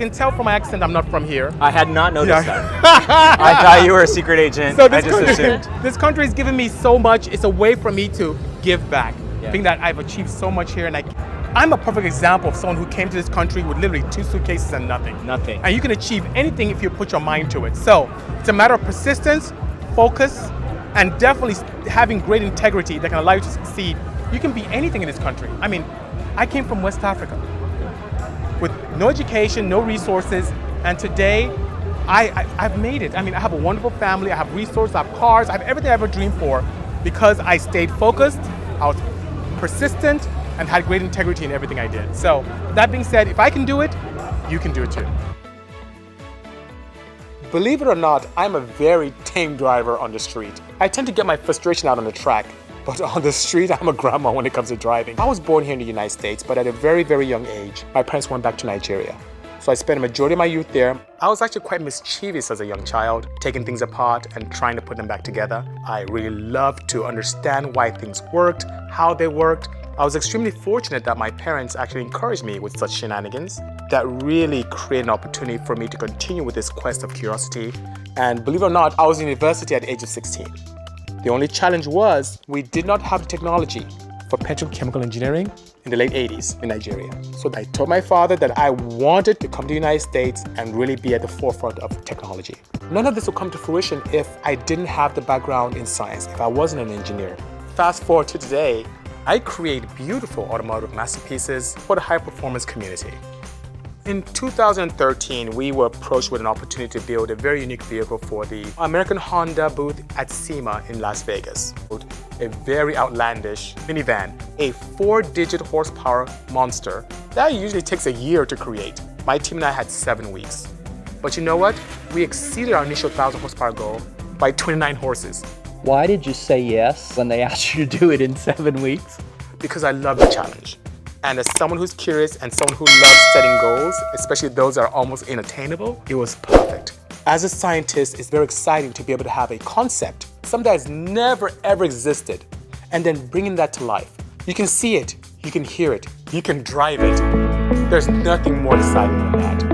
can tell from my accent I'm not from here. I had not noticed that. I thought you were a secret agent. So I just assumed. this country has given me so much. It's a way for me to give back. Yeah. Being that I've achieved so much here, and I'm a perfect example of someone who came to this country with literally 2 suitcases and nothing. Nothing. And you can achieve anything if you put your mind to it. So it's a matter of persistence, focus, and definitely having great integrity that can allow you to succeed. You can be anything in this country. I mean, I came from West Africa with no education, no resources, and today I've made it. I mean, I have a wonderful family, I have resources, I have cars, I have everything I ever dreamed for because I stayed focused, I was persistent, and had great integrity in everything I did. So that being said, if I can do it, you can do it too. Believe it or not, I'm a very tame driver on the street. I tend to get my frustration out on the track, but on the street, I'm a grandma when it comes to driving. I was born here in the United States, but at a very, very young age, my parents went back to Nigeria. So I spent a majority of my youth there. I was actually quite mischievous as a young child, taking things apart and trying to put them back together. I really loved to understand why things worked, how they worked. I was extremely fortunate that my parents actually encouraged me with such shenanigans that really created an opportunity for me to continue with this quest of curiosity. And believe it or not, I was in university at the age of 16. The only challenge was we did not have the technology for petrochemical engineering in the late 80s in Nigeria. So I told my father that I wanted to come to the United States and really be at the forefront of technology. None of this would come to fruition if I didn't have the background in science, if I wasn't an engineer. Fast forward to today, I create beautiful automotive masterpieces for the high-performance community. In 2013, we were approached with an opportunity to build a very unique vehicle for the American Honda booth at SEMA in Las Vegas. A very outlandish minivan, a 4-digit horsepower monster that usually takes a year to create. My team and I had 7 weeks. But you know what? We exceeded our initial 1,000 horsepower goal by 29 horses. Why did you say yes when they asked you to do it in 7 weeks? Because I love the challenge. And as someone who's curious and someone who loves setting goals, especially those that are almost unattainable, it was perfect. As a scientist, it's very exciting to be able to have a concept, something that has never ever existed, and then bringing that to life. You can see it, you can hear it, you can drive it. There's nothing more exciting than that.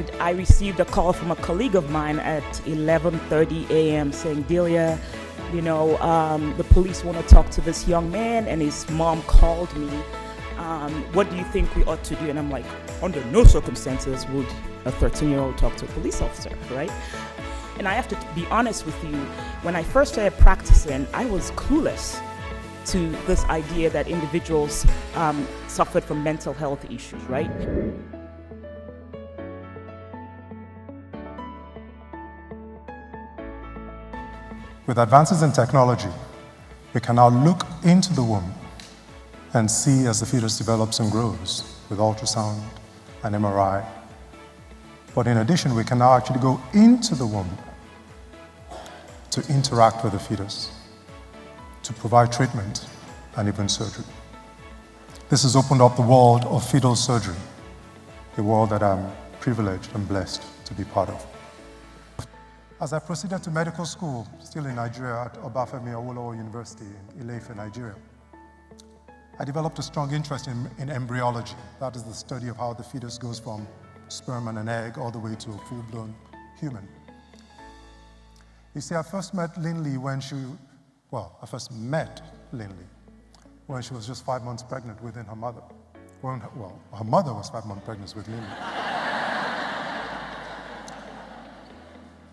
And I received a call from a colleague of mine at 11:30 a.m. saying, Delia, you know, the police want to talk to this young man and his mom called me. What do you think we ought to do? And I'm like, under no circumstances would a 13-year-old talk to a police officer, right? And I have to be honest with you, when I first started practicing, I was clueless to this idea that individuals suffered from mental health issues, right? With advances in technology, we can now look into the womb and see as the fetus develops and grows with ultrasound and MRI. But in addition, we can now actually go into the womb to interact with the fetus, to provide treatment and even surgery. This has opened up the world of fetal surgery, a world that I'm privileged and blessed to be part of. As I proceeded to medical school, still in Nigeria at Obafemi Awolowo University in Ile-Ife, Nigeria, I developed a strong interest in embryology. That is the study of how the fetus goes from sperm and an egg all the way to a full-blown human. You see, I first met Linley when she was just 5 months pregnant within her mother. Her mother was 5 months pregnant with Linley.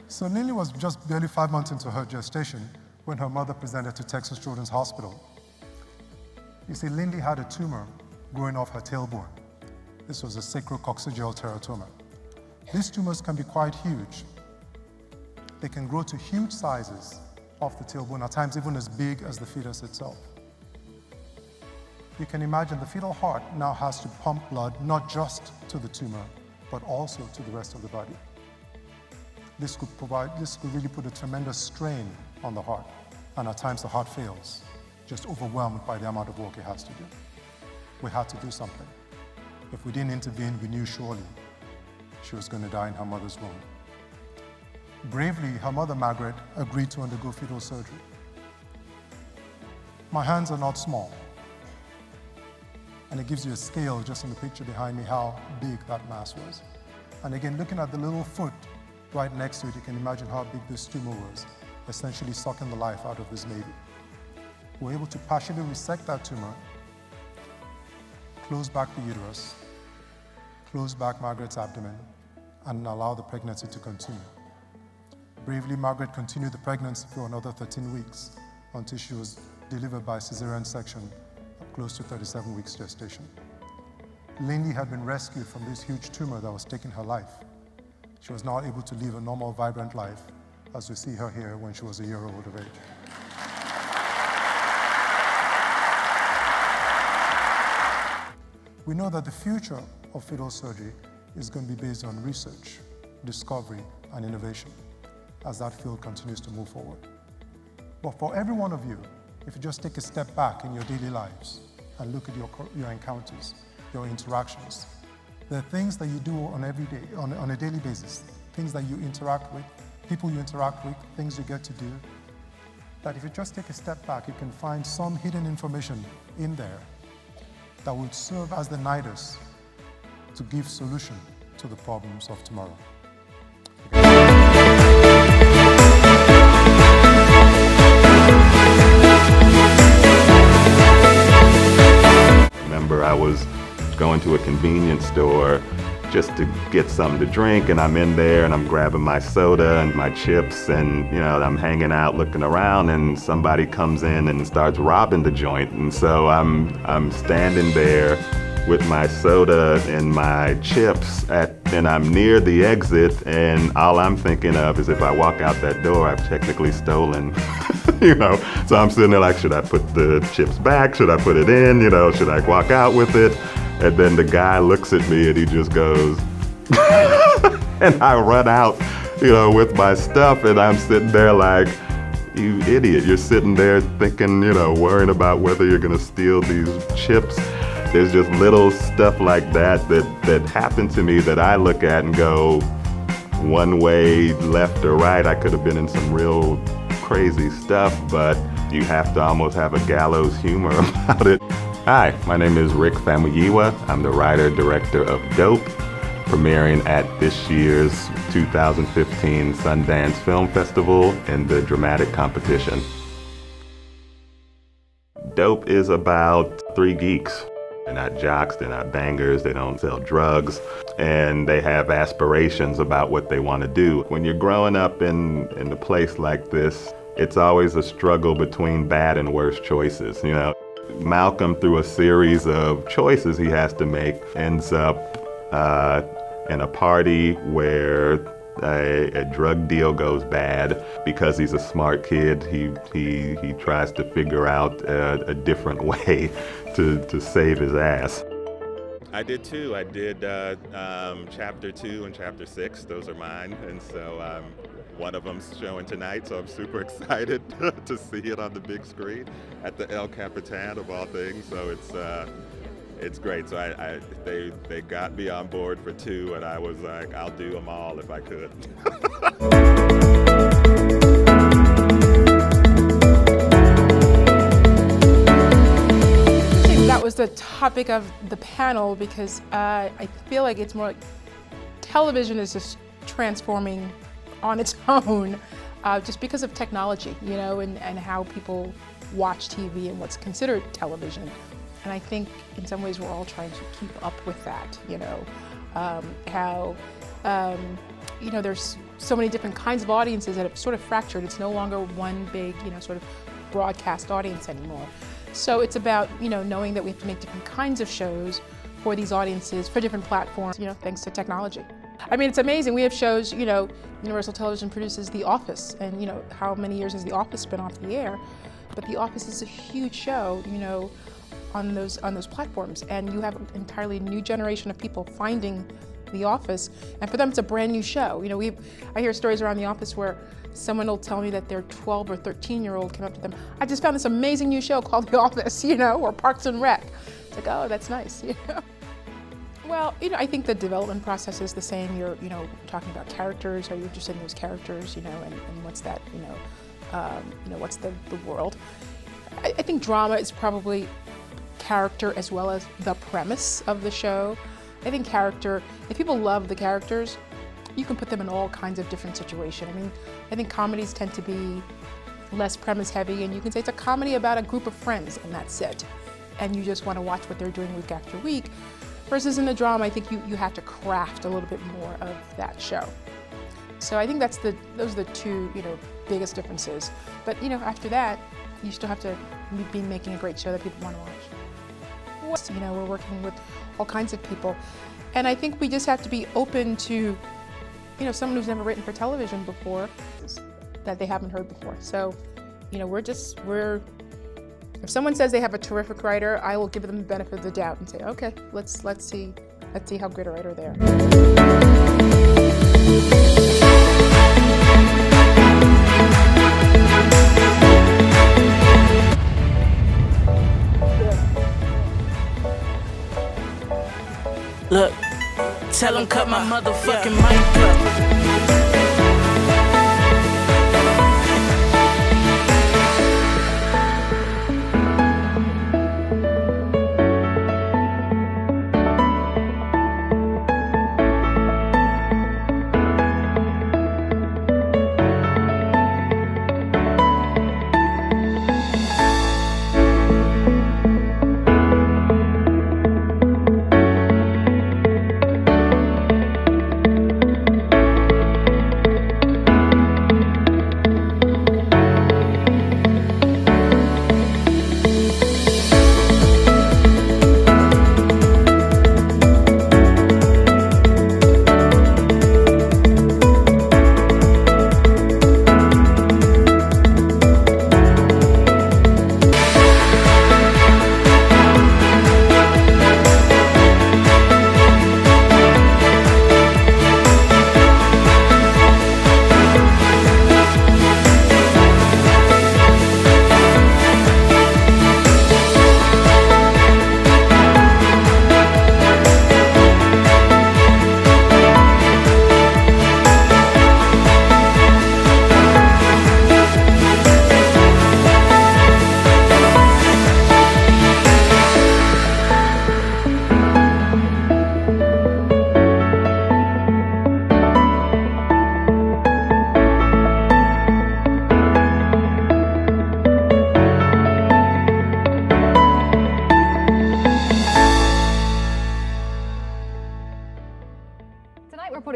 So Linley was just barely 5 months into her gestation when her mother presented to Texas Children's Hospital. You see, Linley had a tumor growing off her tailbone. This was a sacrococcygeal teratoma. These tumors can be quite huge. They can grow to huge sizes off the tailbone, at times even as big as the fetus itself. You can imagine the fetal heart now has to pump blood not just to the tumor, but also to the rest of the body. This could really put a tremendous strain on the heart, and at times the heart fails, just overwhelmed by the amount of work it has to do. We had to do something. If we didn't intervene, we knew surely she was going to die in her mother's womb. Bravely, her mother, Margaret, agreed to undergo fetal surgery. My hands are not small, and it gives you a scale just in the picture behind me how big that mass was. And again, looking at the little foot right next to it, you can imagine how big this tumor was, essentially sucking the life out of this baby. We were able to partially resect that tumor, close back the uterus, close back Margaret's abdomen, and allow the pregnancy to continue. Bravely, Margaret continued the pregnancy for another 13 weeks until she was delivered by cesarean section at close to 37 weeks gestation. Linley had been rescued from this huge tumor that was taking her life. She was now able to live a normal, vibrant life, as we see her here when she was a year-old of age. We know that the future of fetal surgery is going to be based on research, discovery, and innovation as that field continues to move forward. But for every one of you, if you just take a step back in your daily lives and look at your encounters, your interactions, there are things that you do on a daily basis, things that you interact with, people you interact with, things you get to do, that if you just take a step back, you can find some hidden information in there that will serve as the nidus to give solution to the problems of tomorrow. Remember, I was going to a convenience store just to get something to drink, and I'm in there and I'm grabbing my soda and my chips, and I'm hanging out looking around, and somebody comes in and starts robbing the joint. And so I'm standing there with my soda and my chips and I'm near the exit, and all I'm thinking of is if I walk out that door, I've technically stolen. So I'm sitting there like, should I put the chips back? Should I put it in? Should I walk out with it? And then the guy looks at me and he just goes, and I run out, with my stuff, and I'm sitting there like, you idiot. You're sitting there thinking, worrying about whether you're gonna steal these chips. There's just little stuff like that happen to me that I look at and go, one way, left or right, I could have been in some real crazy stuff, but you have to almost have a gallows humor about it. Hi, my name is Rick Famuyiwa. I'm the writer-director of Dope. premiering at this year's 2015 Sundance Film Festival in the dramatic competition. Dope is about three geeks. They're not jocks, they're not bangers, they don't sell drugs, and they have aspirations about what they want to do. When you're growing up in a place like this, it's always a struggle between bad and worse choices, you know. Malcolm, through a series of choices he has to make, ends up in a party where a drug deal goes bad. Because he's a smart kid, he tries to figure out a different way to save his ass. I did two. I did chapter 2 and chapter 6. Those are mine, and so one of them's showing tonight, so I'm super excited to see it on the big screen at the El Capitan of all things. So it's great. So they got me on board for 2, and I was like, I'll do them all if I could. That was the topic of the panel because I feel like it's more like television is just transforming on its own just because of technology, you know, and how people watch TV and what's considered television. And I think in some ways we're all trying to keep up with that, you know, you know, there's so many different kinds of audiences that have sort of fractured. It's no longer one big, you know, sort of broadcast audience anymore. So it's about, you know, knowing that we have to make different kinds of shows for these audiences, for different platforms, you know, thanks to technology. I mean, it's amazing. We have shows, you know, Universal Television produces The Office, and, you know, how many years has The Office been off the air? But The Office is a huge show, you know, on those platforms, and you have an entirely new generation of people finding The Office, and for them it's a brand new show. You know, I hear stories around The Office where someone will tell me that their 12 or 13-year-old came up to them, I just found this amazing new show called The Office, you know, or Parks and Rec. It's like, oh, that's nice, you know. Well, you know, I think the development process is the same. You're, you know, talking about characters. Are you interested in those characters, you know, and what's that, you know, what's the world? I think drama is probably character as well as the premise of the show. I think character, if people love the characters, you can put them in all kinds of different situations. I mean, I think comedies tend to be less premise heavy, and you can say it's a comedy about a group of friends, and that's it. And you just want to watch what they're doing week after week. Versus in the drama, I think you have to craft a little bit more of that show. So I think those are the two, you know, biggest differences. But, you know, after that, you still have to be making a great show that people want to watch. You know, we're working with all kinds of people. And I think we just have to be open to, you know, someone who's never written for television before, that they haven't heard before. So, you know, if someone says they have a terrific writer, I will give them the benefit of the doubt and say, okay, let's see how great a writer they are. Look, tell them cut my motherfucking mic up.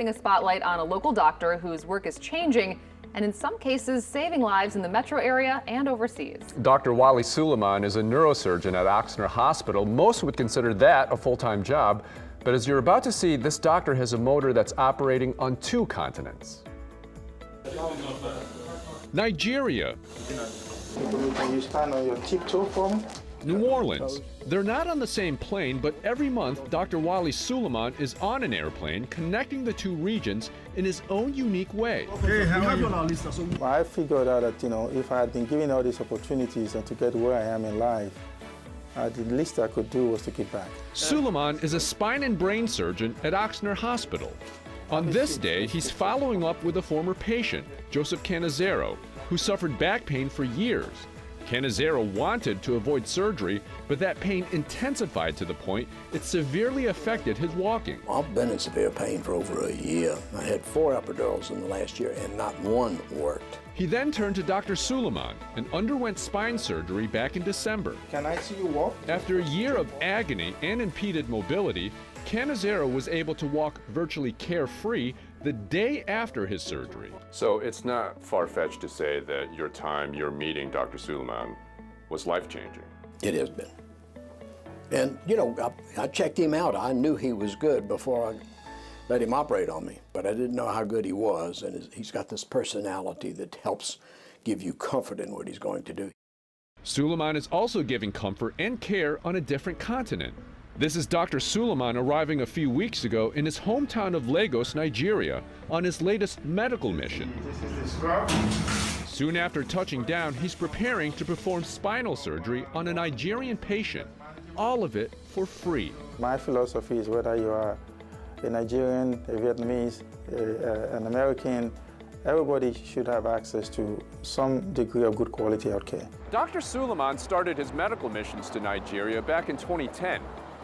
putting a spotlight on a local doctor whose work is changing and in some cases saving lives in the metro area and overseas. Dr. Wally Suleiman is a neurosurgeon at Oxnard Hospital. Most would consider that a full-time job, but as you're about to see, this doctor has a motor that's operating on 2 continents. Nigeria, Can you stand on your tiptoe for me? New Orleans. They're not on the same plane, but every month, Dr. Wally Suleiman is on an airplane connecting the 2 regions in his own unique way. Hey, how are you? I figured out that, if I had been given all these opportunities and to get where I am in life, the least I could do was to give back. Suleiman is a spine and brain surgeon at Oxnard Hospital. On this day, he's following up with a former patient, Joseph Canizero, who suffered back pain for years. Canizero wanted to avoid surgery, but that pain intensified to the point it severely affected his walking. I've been in severe pain for over a year. I had 4 epidurals in the last year, and not one worked. He then turned to Dr. Suleiman and underwent spine surgery back in December. Can I see you walk? After a year of agony and impeded mobility, Canizero was able to walk virtually carefree the day after his surgery. So it's not far-fetched to say that your meeting Dr. Suleiman was life-changing. It has been. And, I checked him out. I knew he was good before I let him operate on me, but I didn't know how good he was, and he's got this personality that helps give you comfort in what he's going to do. Suleiman is also giving comfort and care on a different continent. This is Dr. Suleiman arriving a few weeks ago in his hometown of Lagos, Nigeria, on his latest medical mission. This is the scrub. Soon after touching down, he's preparing to perform spinal surgery on a Nigerian patient. All of it for free. My philosophy is whether you are a Nigerian, a Vietnamese, an American, everybody should have access to some degree of good quality healthcare. Dr. Suleiman started his medical missions to Nigeria back in 2010.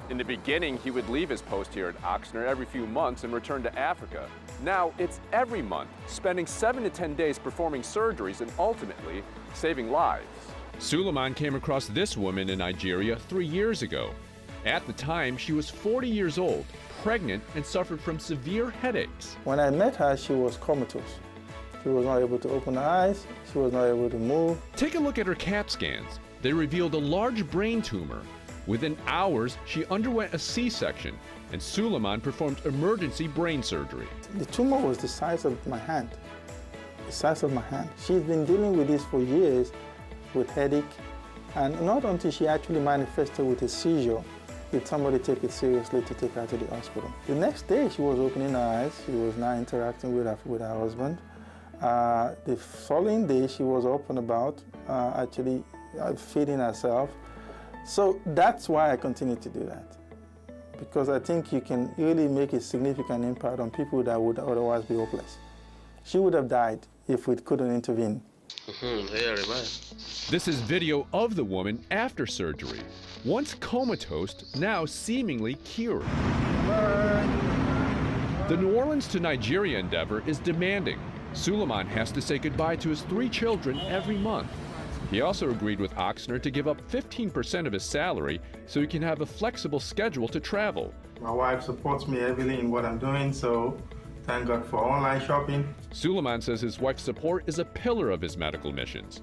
In the beginning, he would leave his post here at Oxnard every few months and return to Africa. Now, it's every month, spending 7 to 10 days performing surgeries and ultimately saving lives. Suleiman came across this woman in Nigeria 3 years ago. At the time, she was 40 years old, pregnant, and suffered from severe headaches. When I met her, she was comatose. She was not able to open her eyes. She was not able to move. Take a look at her CAT scans. They revealed a large brain tumor. Within hours, she underwent a C-section, and Suleiman performed emergency brain surgery. The tumor was the size of my hand. The size of my hand. She's been dealing with this for years, with headache, and not until she actually manifested with a seizure did somebody take it seriously to take her to the hospital. The next day, she was opening her eyes. She was now interacting with her husband. The following day, she was up and about, actually feeding herself. So that's why I continue to do that, because I think you can really make a significant impact on people that would otherwise be hopeless. She would have died if we couldn't intervene. This is video of the woman after surgery. Once comatose, now seemingly cured. The New Orleans to Nigeria endeavor is demanding. Suleiman has to say goodbye to his 3 children every month. He also agreed with Oxnard to give up 15% of his salary so he can have a flexible schedule to travel. My wife supports me heavily in what I'm doing, so thank God for online shopping. Suleiman says his wife's support is a pillar of his medical missions.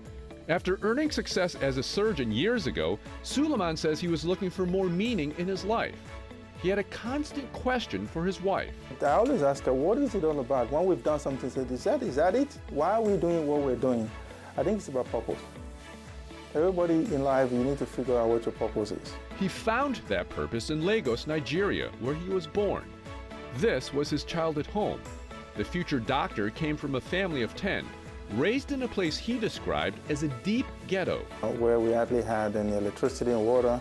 After earning success as a surgeon years ago, Suleiman says he was looking for more meaning in his life. He had a constant question for his wife. I always ask her, what is it all about? When we've done something, say, is that it? Why are we doing what we're doing? I think it's about purpose. Everybody in life, you need to figure out what your purpose is. He found that purpose in Lagos, Nigeria, where he was born. This was his childhood home. The future doctor came from a family of 10, raised in a place he described as a deep ghetto. Where we hardly had any electricity and water.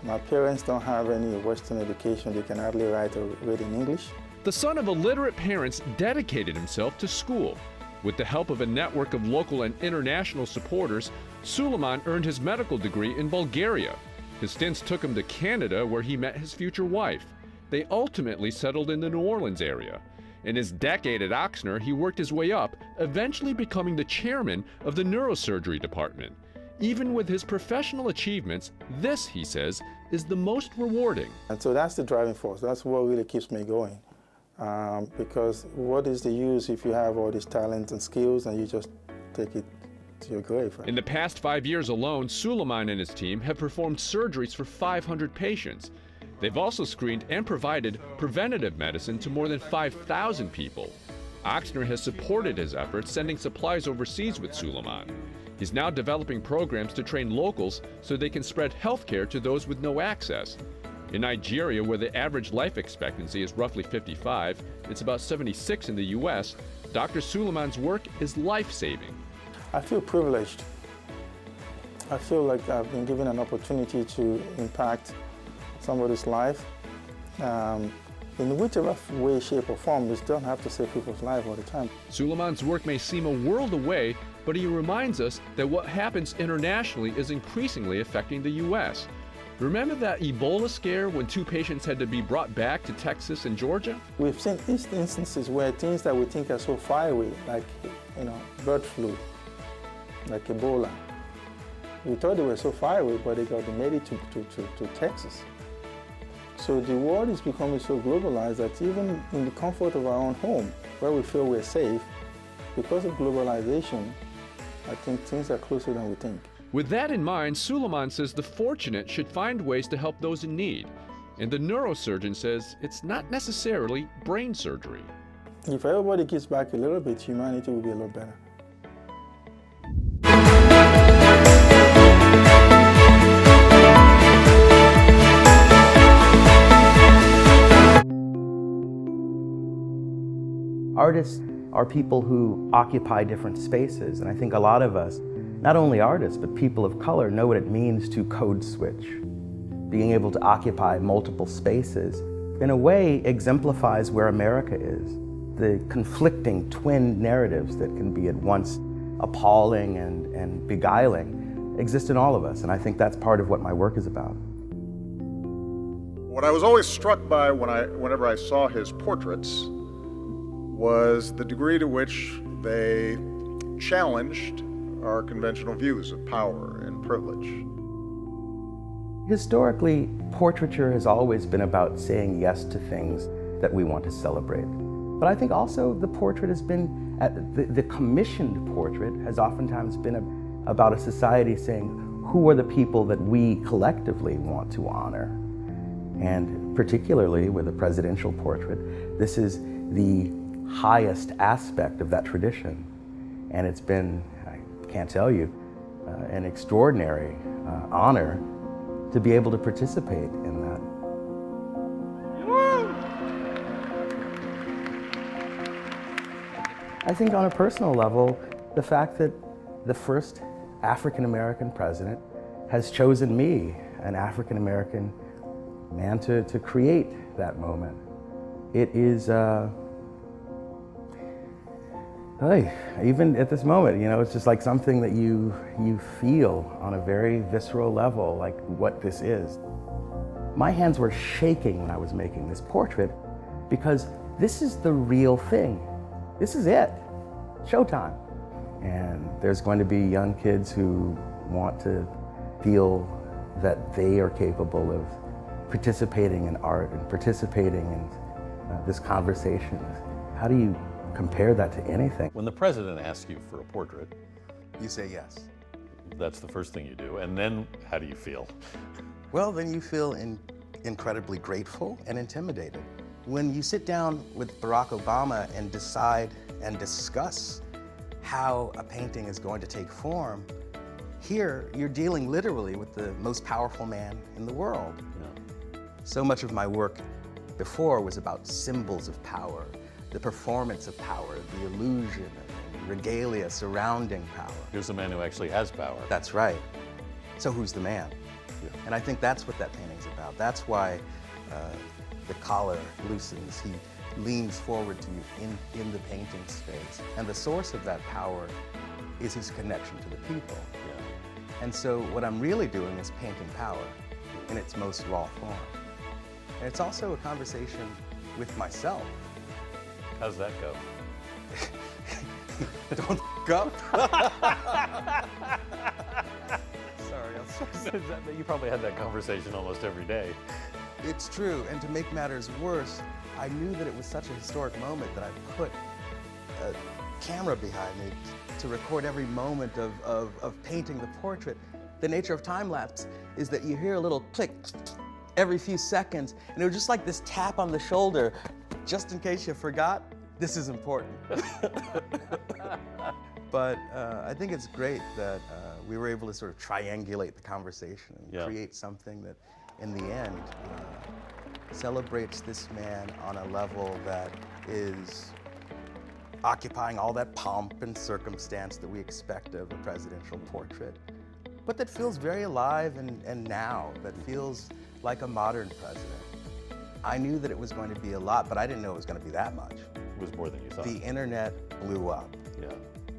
My parents don't have any Western education. They can hardly write or read in English. The son of illiterate parents dedicated himself to school. With the help of a network of local and international supporters, Suleiman earned his medical degree in Bulgaria. His stints took him to Canada, where he met his future wife. They ultimately settled in the New Orleans area. In his decade at Oxnard, he worked his way up, eventually becoming the chairman of the neurosurgery department. Even with his professional achievements, this, he says, is the most rewarding. And so that's the driving force. That's what really keeps me going. Because what is the use if you have all these talents and skills and you just take it to your grave? Right? In the past 5 years alone, Suleiman and his team have performed surgeries for 500 patients. They've also screened and provided preventative medicine to more than 5,000 people. Oxner has supported his efforts, sending supplies overseas with Suleiman. He's now developing programs to train locals so they can spread health care to those with no access. In Nigeria, where the average life expectancy is roughly 55, it's about 76 in the US, Dr. Suleiman's work is life-saving. I feel privileged. I feel like I've been given an opportunity to impact somebody's life. In whichever way, shape, or form, we don't have to save people's lives all the time. Suleiman's work may seem a world away, but he reminds us that what happens internationally is increasingly affecting the U.S. Remember that Ebola scare when 2 patients had to be brought back to Texas and Georgia? We've seen instances where things that we think are so far away, like bird flu, like Ebola. We thought they were so far away, but they made it to Texas. So the world is becoming so globalized that even in the comfort of our own home, where we feel we're safe, because of globalization, I think things are closer than we think. With that in mind, Suleiman says the fortunate should find ways to help those in need. And the neurosurgeon says it's not necessarily brain surgery. If everybody gives back a little bit, humanity will be a lot better. Artists are people who occupy different spaces, and I think a lot of us, not only artists, but people of color, know what it means to code switch. Being able to occupy multiple spaces, in a way, exemplifies where America is. The conflicting twin narratives that can be at once appalling and beguiling exist in all of us, and I think that's part of what my work is about. What I was always struck by whenever I saw his portraits was the degree to which they challenged our conventional views of power and privilege. Historically, portraiture has always been about saying yes to things that we want to celebrate. But I think also the portrait has been, the commissioned portrait has oftentimes been about a society saying, who are the people that we collectively want to honor? And particularly with a presidential portrait, this is the highest aspect of that tradition. And it's been, I can't tell you, an extraordinary honor to be able to participate in that. I think on a personal level, the fact that the first African-American president has chosen me, an African-American man, to create that moment. It is, even at this moment, it's just like something that you feel on a very visceral level, like what this is. My hands were shaking when I was making this portrait because this is the real thing. This is it. Showtime. And there's going to be young kids who want to feel that they are capable of participating in art and participating in this conversation. How do you compare that to anything? When the president asks you for a portrait, you say yes. That's the first thing you do. And then how do you feel? Well, then you feel incredibly grateful and intimidated. When you sit down with Barack Obama and decide and discuss how a painting is going to take form, here you're dealing literally with the most powerful man in the world. Yeah. So much of my work before was about symbols of power, the performance of power, the illusion and regalia surrounding power. Here's a man who actually has power. That's right. So who's the man? Yeah. And I think that's what that painting's about. That's why the collar loosens. He leans forward to you in the painting space. And the source of that power is his connection to the people. Yeah. And so what I'm really doing is painting power in its most raw form. And it's also a conversation with myself. How's that go? Don't up. Sorry, I'm sorry. You probably had that conversation almost every day. It's true, and to make matters worse, I knew that it was such a historic moment that I put a camera behind me to record every moment of painting the portrait. The nature of time-lapse is that you hear a little click every few seconds, and it was just like this tap on the shoulder, just in case you forgot, this is important. But I think it's great that we were able to sort of triangulate the conversation and create something that, in the end, celebrates this man on a level that is occupying all that pomp and circumstance that we expect of a presidential portrait, but that feels very alive and now, that feels like a modern president. I knew that it was going to be a lot, but I didn't know it was going to be that much. It was more than you thought. The internet blew up. Yeah.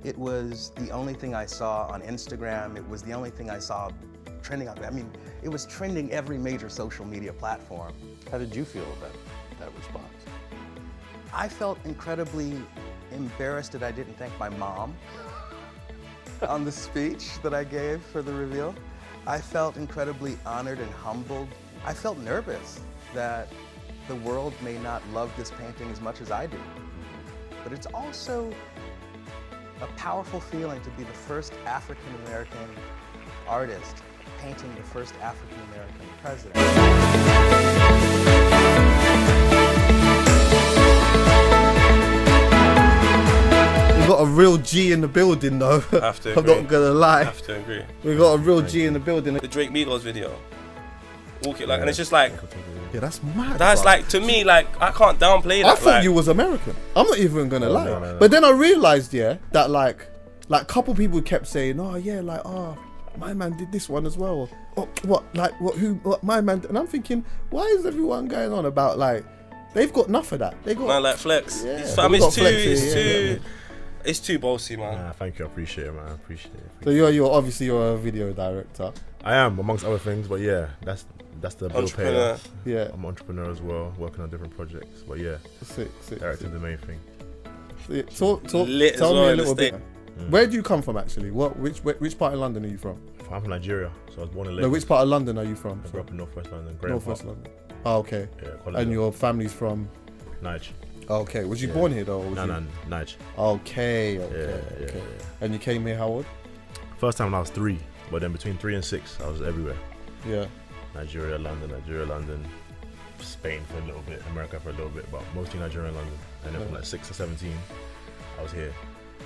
It was the only thing I saw on Instagram. It was the only thing I saw trending on. I mean, it was trending every major social media platform. How did you feel about that response? I felt incredibly embarrassed that I didn't thank my mom on the speech that I gave for the reveal. I felt incredibly honored and humbled. I felt nervous that the world may not love this painting as much as I do. But it's also a powerful feeling to be the first African-American artist painting the first African-American president. We've got a real G in the building though. Have to I'm agree. not gonna lie. Have to agree. We've got a real G in the building. The Drake Migos video. Walk it like, and it's just like, yeah, that's mad. that's bro. like, to me, like, I can't downplay that. I thought like, you was American. I'm not even gonna lie. no. But then I realized, that like a couple people kept saying, oh yeah, like, oh, my man did this one as well. Oh, what, my man, and I'm thinking, why is everyone going on about like, they've got enough of that. They got man, like Flex. Yeah, It's too bossy, man. Nah, thank you, I appreciate it, man. I appreciate it. So you're obviously a video director. I am, amongst other things, but yeah, that's the bill Entrepreneur. payer. Yeah. I'm an entrepreneur as well, working on different projects. But yeah, sick. directing's the main thing. Tell me a little bit. Where do you come from actually? Which part of London are you from? I'm from Nigeria, so I was born in Lagos. No, which part of London are you from? I grew up in Northwest London. Northwest London. Oh, okay. Yeah, and your family's from? Nige. Okay. Was you born here though? Or was No, Nige. Okay. Yeah. And you came here how old? First time when I was 3, but then between 3 and 6, I was everywhere. Yeah. Nigeria, London, Spain for a little bit, America for a little bit, but mostly Nigeria and London. And then from like 6 to 17, I was here.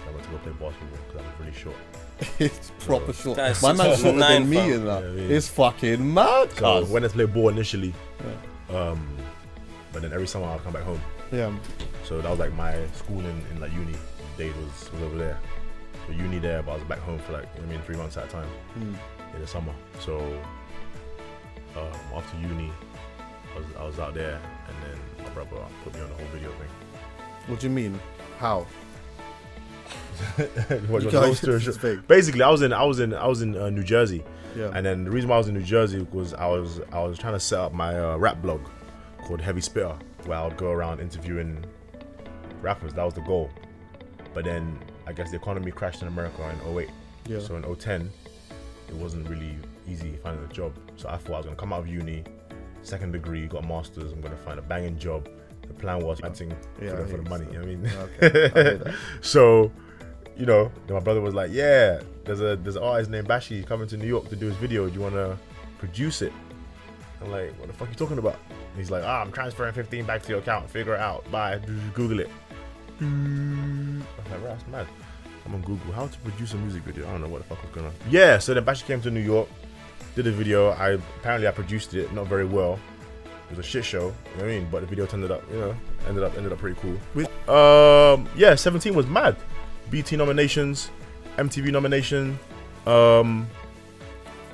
I went to go play basketball because I was really short. It's proper short. That's My man's shorter than me in that. Yeah. It's fucking mad. So when I played ball initially, but then every summer I'd come back home. Yeah. So that was like my schooling in like uni days was over there. So uni there, but I was back home for like 3 months at a time in the summer. So after uni, I was out there, and then my brother put me on the whole video thing. What do you mean? How? Basically, I was in New Jersey, Yeah. and then the reason why I was in New Jersey was I was trying to set up my rap blog called Heavy Spitter, where I would go around interviewing rappers. That was the goal. But then I guess the economy crashed in America in 08. Yeah. So in 10, it wasn't really easy finding a job. So I thought I was gonna come out of uni, second degree, got a master's. I'm gonna find a banging job. The plan was hunting for the money. You know what I mean? Okay, I hear that. So, then my brother was like, "Yeah, there's an artist named Bashi coming to New York to do his video. Do you wanna produce it?" I'm like, "What the fuck are you talking about?" And he's like, "I'm transferring 15 back to your account. Figure it out. Bye. Google it." I was like, "Right, that's mad." I'm on Google, how to produce a music video. I don't know what the fuck was going on. Yeah, so then Bashi came to New York, did a video. I produced it, not very well. It was a shit show, you know what I mean? But the video ended up pretty cool. 17 was mad. BT nominations, MTV nomination.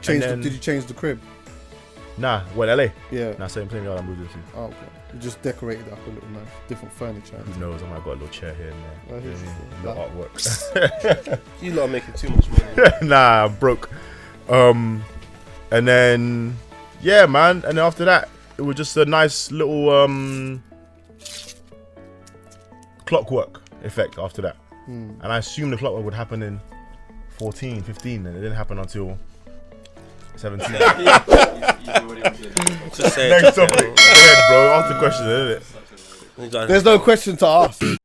Did you change the crib? Nah, LA? Yeah. Nah, same yard I moved into. Oh, okay. You just decorated it up a little nice, different furniture. Who knows? I might have got a little chair here and there. Little artwork. You lot are making too much money. Nah, I'm broke. And then, yeah, man. And then after that, it was just a nice little clockwork effect after that. And I assumed the clockwork would happen in 14, 15, and it didn't happen until 17. Just say Next topic. Go ahead, bro. Ask the question, isn't it? There's no question to ask.